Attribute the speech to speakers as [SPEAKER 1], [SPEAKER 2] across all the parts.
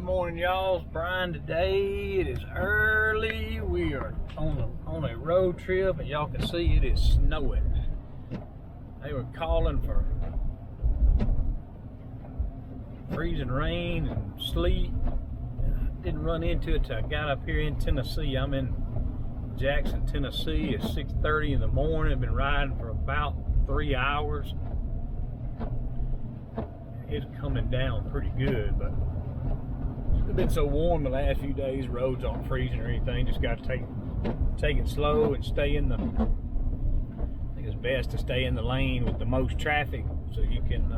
[SPEAKER 1] morning, y'all. It's Brian today. It is early. We are on a road trip, and y'all can see it is snowing. They were calling for freezing rain and sleet. I didn't run into it till I got up here in Tennessee. I'm in Jackson, Tennessee. It's 6:30 in the morning. I've been riding for about 3 hours. It's coming down pretty good, but it's been so warm the last few days. Roads aren't freezing or anything. Just got to take it slow and stay in the. I think it's best to stay in the lane with the most traffic, so you can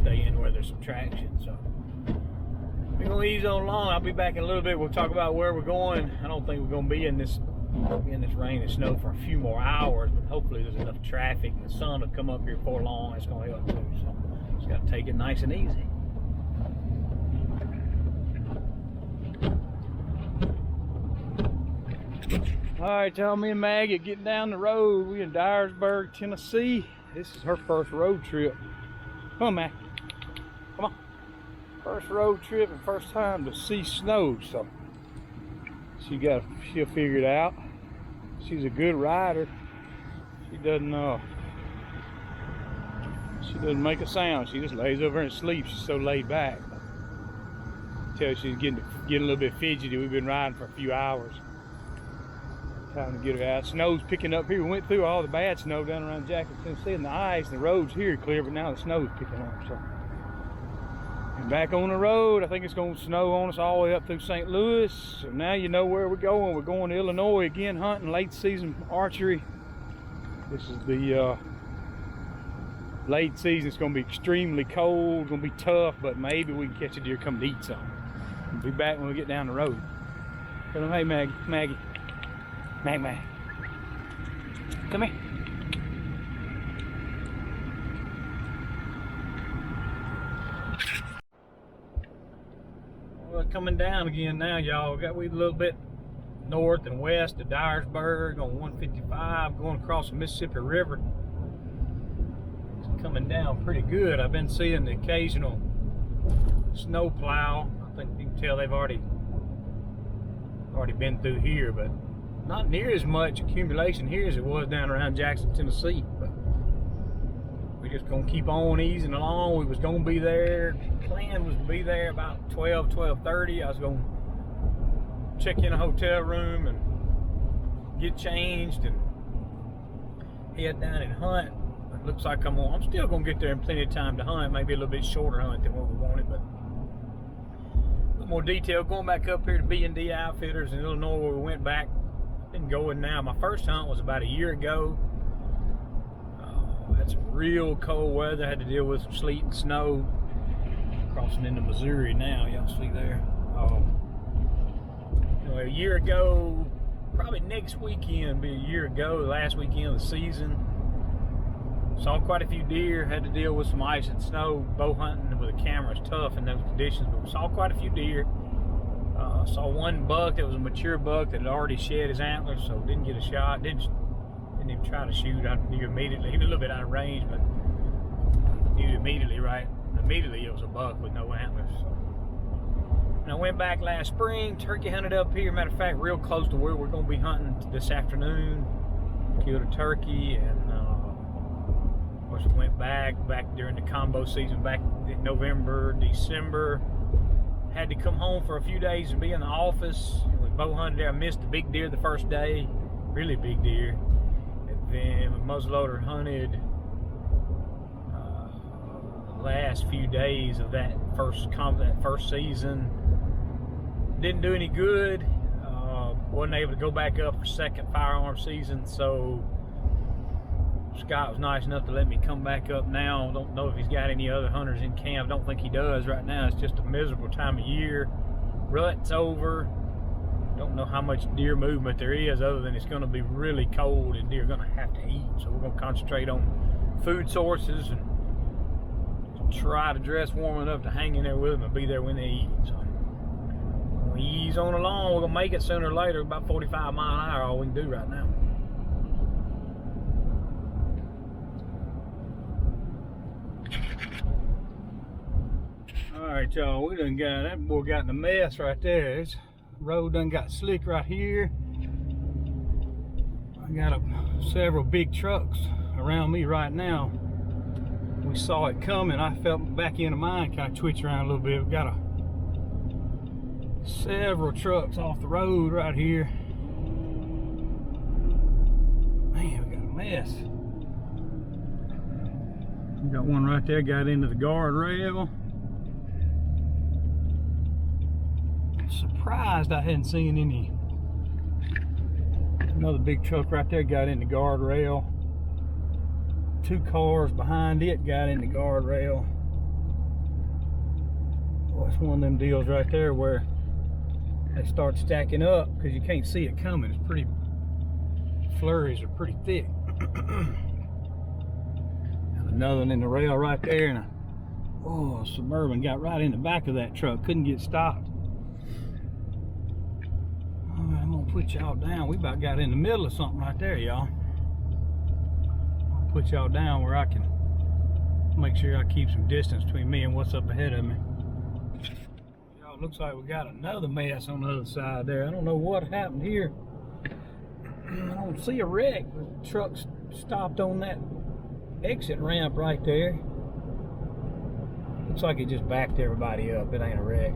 [SPEAKER 1] stay in where there's some traction. So we're gonna ease on along. I'll be back in a little bit. We'll talk about where we're going. I don't think we're gonna be in this rain and snow for a few more hours, but hopefully there's enough traffic and the sun will come up here before long. It's gonna help too. So just gotta take it nice and easy. All right, y'all, me and Maggie are getting down the road. We in Dyersburg, Tennessee. This is her first road trip. Come on, Maggie. Come on. First road trip and first time to see snow, so she'll figure it out. She's a good rider. She doesn't make a sound. She just lays over and sleeps. She's so laid back. Tell she's getting a little bit fidgety. We've been riding for a few hours. Time to get her out. Snow's picking up here. We went through all the bad snow down around Jackson, Tennessee, and the ice and the roads here are clear, but now the snow's picking up. So, and back on the road. I think it's going to snow on us all the way up through St. Louis. So now you know where we're going. We're going to Illinois again, hunting late season archery. This is the late season. It's going to be extremely cold. It's going to be tough, but maybe we can catch a deer, come to eat something. We'll be back when we get down the road. Tell them, hey, Maggie. Mag. Come here. Well, coming down again now, y'all. We a little bit north and west of Dyersburg on 155, going across the Mississippi River. It's coming down pretty good. I've been seeing the occasional snow plow. I think you can tell they've already been through here, but not near as much accumulation here as it was down around Jackson, Tennessee. But we're just gonna keep on easing along. We was gonna be there. Plan was to be there about 12:30. I was gonna check in a hotel room and get changed and head down and hunt. It looks like I'm still gonna get there in plenty of time to hunt. Maybe a little bit shorter hunt than what we wanted, but a little more detail. Going back up here to B&D Outfitters in Illinois, where we went back. Been going now. My first hunt was about a year ago. Had some real cold weather. Had to deal with some sleet and snow. Crossing into Missouri now. Y'all see there. Anyway, a year ago, probably next weekend, be a year ago, the last weekend of the season. Saw quite a few deer. Had to deal with some ice and snow. Bow hunting with a camera is tough in those conditions, but we saw quite a few deer. Saw one buck that was a mature buck that had already shed his antlers, so didn't get a shot. Didn't even try to shoot. I knew immediately. He was a little bit out of range, but knew immediately, right? Immediately it was a buck with no antlers. So. And I went back last spring, turkey hunted up here. Matter of fact, real close to where we're going to be hunting this afternoon. Killed a turkey, and of course we went back during the combo season, back in November, December. Had to come home for a few days and be in the office. We bow hunted there. I missed the big deer the first day, really big deer. And then we muzzleloader hunted the last few days of that first season. Didn't do any good. Wasn't able to go back up for second firearm season, so Scott was nice enough to let me come back up now. Don't know if he's got any other hunters in camp. Don't think he does right now. It's just a miserable time of year. Rut's over. Don't know how much deer movement there is, other than it's going to be really cold and deer are going to have to eat. So we're going to concentrate on food sources and try to dress warm enough to hang in there with them and be there when they eat. So we ease on along. We're going to make it sooner or later. About 45 miles an hour, all we can do right now. All right, Alright y'all, we done got, that boy got in a mess right there. This road done got slick right here. I got several big trucks around me right now. We saw it coming. I felt back end of mine kind of twitch around a little bit. We got several trucks off the road right here. Man, we got a mess. We got one right there, got into the guardrail. Surprised I hadn't seen any. Another big truck right there got in the guardrail. Two cars behind it got in the guardrail. Well, it's one of them deals right there where they start stacking up because you can't see it coming. It's pretty, flurries are pretty thick. Another one in the rail right there, and a Suburban got right in the back of that truck, couldn't get stopped. All right, I'm gonna put y'all down. We about got in the middle of something right there, y'all. I'll put y'all down where I can make sure I keep some distance between me and what's up ahead of me. Y'all, looks like we got another mess on the other side there. I don't know what happened here. I don't see a wreck. The truck's stopped on that exit ramp right there. Looks like it just backed everybody up. It ain't a wreck.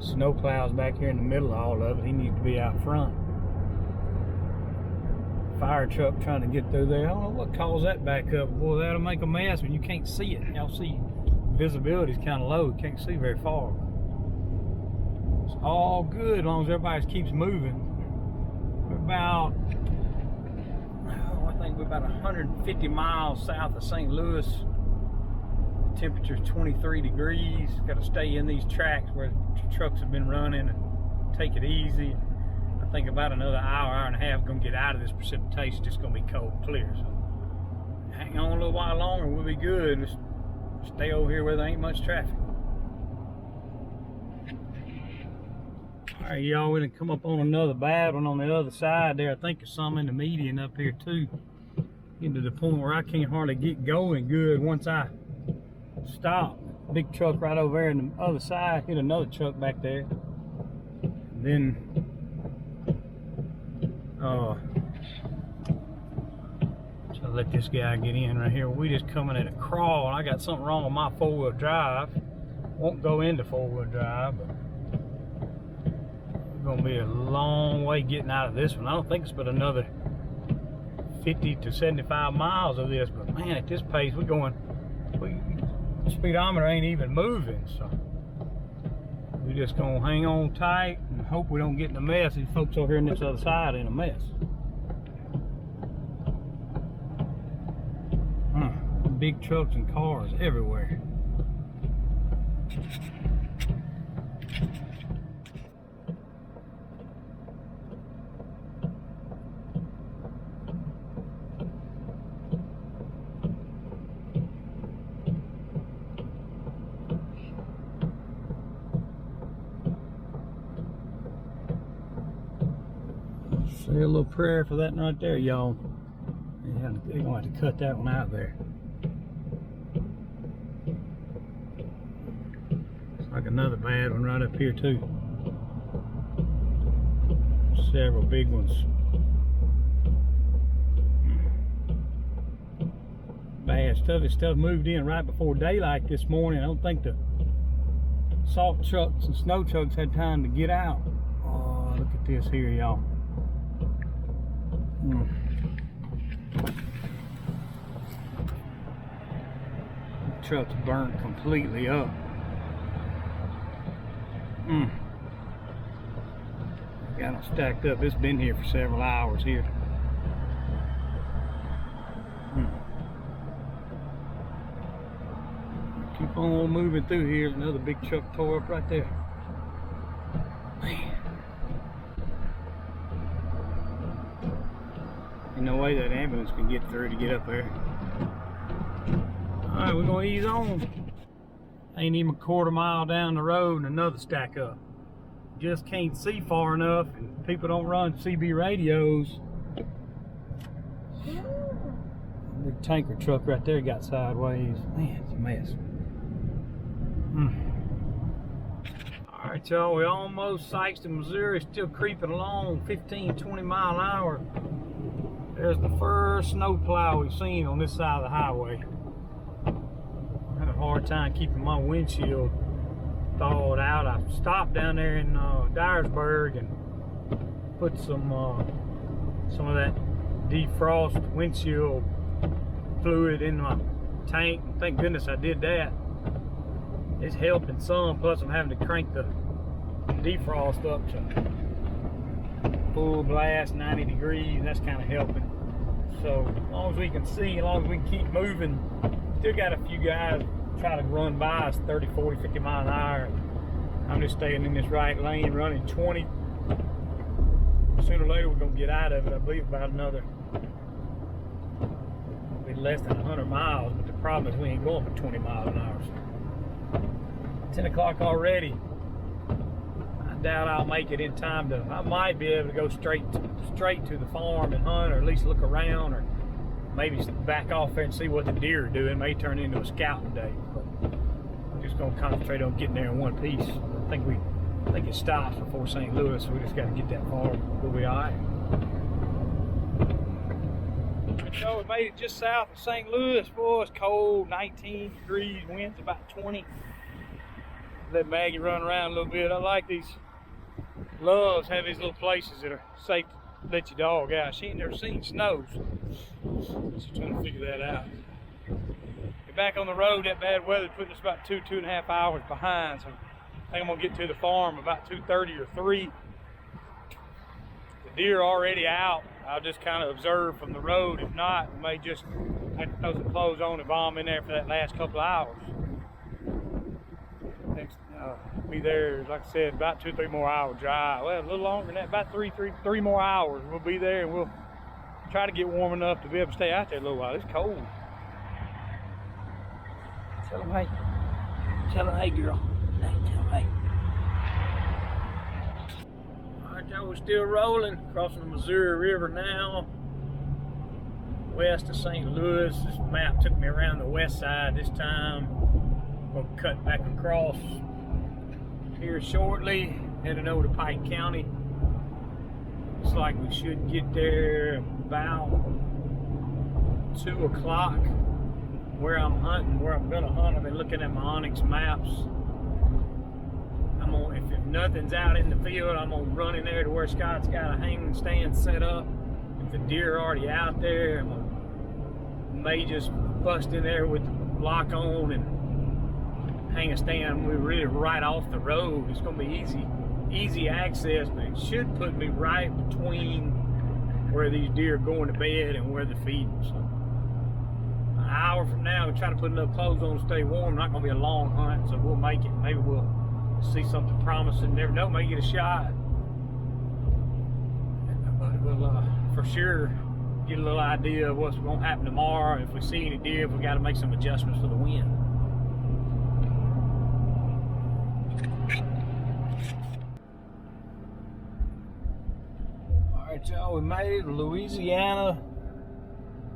[SPEAKER 1] Snow plows back here in the middle of all of it. He needs to be out front. Fire truck trying to get through there. I don't know what caused that back up. Boy, that'll make a mess when you can't see it. Y'all see visibility's kind of low. You can't see very far. It's all good as long as everybody keeps moving. We're about, I think we're about 150 miles south of St. Louis. The temperature's 23 degrees. Got to stay in these tracks where trucks have been running and take it easy. I think about another hour and a half, gonna get out of this precipitation. Just gonna be cold and clear. So hang on a little while longer, we'll be good. Just stay over here where there ain't much traffic. All right, y'all, we done come up on another bad one on the other side there. I think there's some in the median up here too. Getting to the point where I can't hardly get going good once I stop. Big truck right over there on the other side, hit another truck back there. And then so let this guy get in right here. We just coming at a crawl, and I got something wrong with my four-wheel drive. Won't go into four-wheel drive, but it's gonna be a long way getting out of this one. I don't think it's but another 50 to 75 miles of this, but man, at this pace we're going, the speedometer ain't even moving, so we just gonna hang on tight and hope we don't get in a mess. These folks over here on this other side in a mess. Big trucks and cars everywhere. Say a little prayer for that right there, y'all. Yeah, they're gonna have to cut that one out there. It's like another bad one right up here too. Several big ones. Bad stuff. This stuff moved in right before daylight this morning. I don't think the salt trucks and snow trucks had time to get out. Oh, look at this here, y'all. The truck's burnt completely up. Got them stacked up. It's been here for several hours here. Keep on moving through here. Another big truck tore up right there. Man. Ain't no way that ambulance can get through to get up there. Alright, we're gonna ease on. Ain't even a quarter mile down the road and another stack up. Just can't see far enough, and people don't run CB radios. Big tanker truck right there got sideways. Man, it's a mess. Alright y'all, we almost Sykeston, Missouri, still creeping along 15, 20 mile an hour. There's the first snowplow we've seen on this side of the highway. I had a hard time keeping my windshield thawed out. I stopped down there in Dyersburg and put some of that defrost windshield fluid in my tank. Thank goodness I did that. It's helping some, plus I'm having to crank the defrost up to full blast, 90 degrees. That's kind of helping. So as long as we can see, as long as we can keep moving, still got a few guys try to run by us 30, 40, 50 mile an hour. I'm just staying in this right lane running 20. Sooner or later we're gonna get out of it. I believe about another, maybe less than 100 miles, but the problem is we ain't going for 20 miles an hour. So 10 o'clock already. I doubt I'll make it in time to, I might be able to go straight to the farm and hunt, or at least look around, or maybe back off there and see what the deer are doing. May turn into a scouting day, but I'm just gonna concentrate on getting there in one piece. I think it stops before St. Louis, so we just gotta get that far. We'll be all right. So we made it just south of St. Louis. Boy, it's cold, 19 degrees, winds about 20. Let Maggie run around a little bit. I like these. Loves have these little places that are safe to let your dog out. She ain't never seen snow, so she's trying to figure that out. We're back on the road. That bad weather putting us about 2.5 hours behind. So I think I'm gonna get to the farm about 2:30 or 3. The deer are already out. I'll just kind of observe from the road. If not, we may just have to throw some clothes on and bomb in there for that last couple of hours. Be there, like I said, about 2 or 3 more hour drive. Well, a little longer than that, about three more hours. We'll be there, and we'll try to get warm enough to be able to stay out there a little while. It's cold. Tell them hey. Tell them hey, girl. Hey, tell them hey. All right, y'all, we're still rolling, crossing the Missouri River now, west of St. Louis. This map took me around the west side this time. We'll cut back across here shortly, heading over to Pike County. Looks like we should get there about 2 o'clock. Where I'm hunting, where I'm gonna hunt, I've been looking at my Onyx maps. If nothing's out in the field, I'm gonna run in there to where Scott's got a hanging stand set up. If the deer are already out there, may just bust in there with the lock on and hang a stand. We're really right off the road. It's gonna be easy access, but it should put me right between where these deer are going to bed and where they're feeding. So an hour from now, we're trying to put enough clothes on to stay warm. Not gonna be a long hunt, so we'll make it. Maybe we'll see something promising. Never know, may get a shot. But we'll for sure get a little idea of what's gonna happen tomorrow. If we see any deer, if we got to make some adjustments for the wind. Alright y'all, we made it to Louisiana,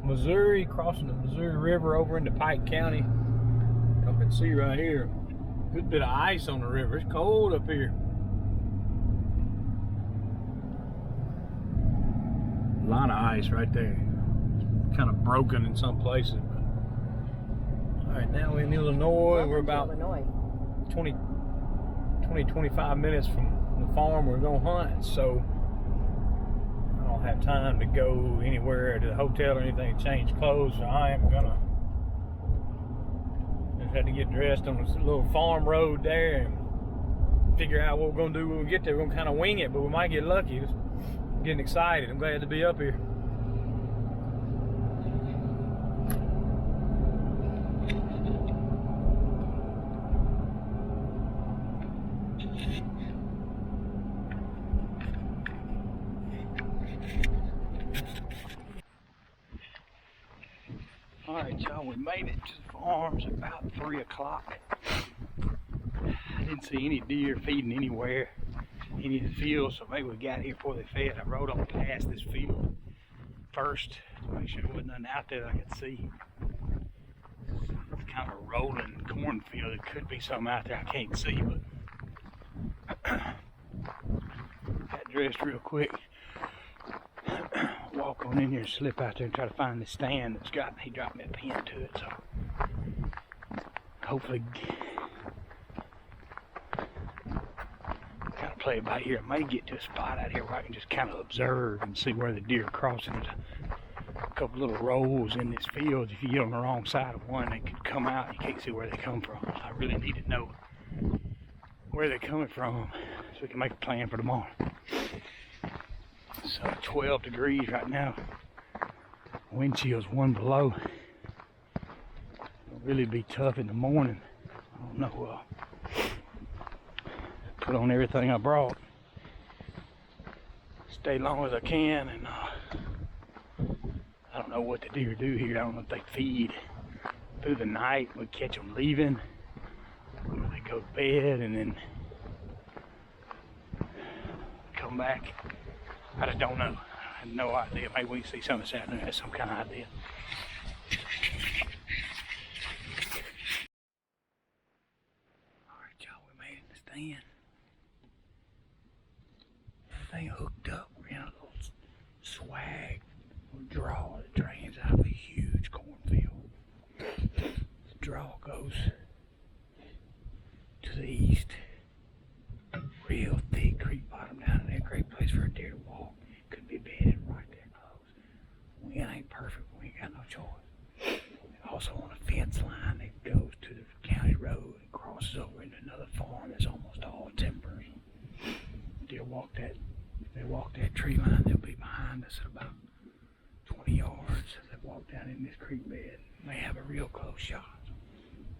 [SPEAKER 1] Missouri, crossing the Missouri River over into Pike County. Y'all can see right here, good bit of ice on the river. It's cold up here. A lot of ice right there. It's kind of broken in some places. Alright, now we're in Illinois. We're about 25 minutes from the farm we're gonna hunt, so I don't have time to go anywhere to the hotel or anything to change clothes, so I am gonna just have to get dressed on this little farm road there and figure out what we're gonna do when we get there. We're gonna kind of wing it, but we might get lucky. I'm getting excited. I'm glad to be up here. Alright y'all, we made it to the farms about 3 o'clock. I didn't see any deer feeding anywhere, any of the fields, so maybe we got here before they fed. I rode on past this field first to make sure there wasn't nothing out there that I could see. It's kind of a rolling cornfield. There could be something out there I can't see, but Got dressed real quick. Walk on in here and slip out there and try to find the stand that's got, he dropped me a pin to it, so hopefully kind of play it by ear. I may get to a spot out here where I can just kind of observe and see where the deer are crossing. There's a couple little rolls in this field. If you get on the wrong side of one, they could come out and you can't see where they come from. So I really need to know where they're coming from so we can make a plan for tomorrow. So 12 degrees right now. Wind chill's 1 below. It'll really be tough in the morning. I don't know. Put on everything I brought. Stay long as I can, and I don't know what the deer do here. I don't know if they feed through the night. We catch them leaving, or they go to bed and then come back. I just don't know. I have no idea. Maybe we can see something this afternoon. Has some kind of idea. Alright, y'all, we made it to stand. Everything hooked up. We're in a little swag, little draw that drains out of a huge cornfield. The draw goes to the east. Real thick creek bottom down there. Great place for a deer to walk. Could be bedded right there close. We ain't perfect. We ain't got no choice. Also on a fence line that goes to the county road and crosses over into another farm that's almost all timber. Deer walk that. If they walk that tree line, they'll be behind us at about 20 yards. If they walk down in this creek bed, they have a real close shot.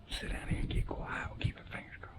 [SPEAKER 1] Sit down here and get quiet. We'll keep our fingers crossed.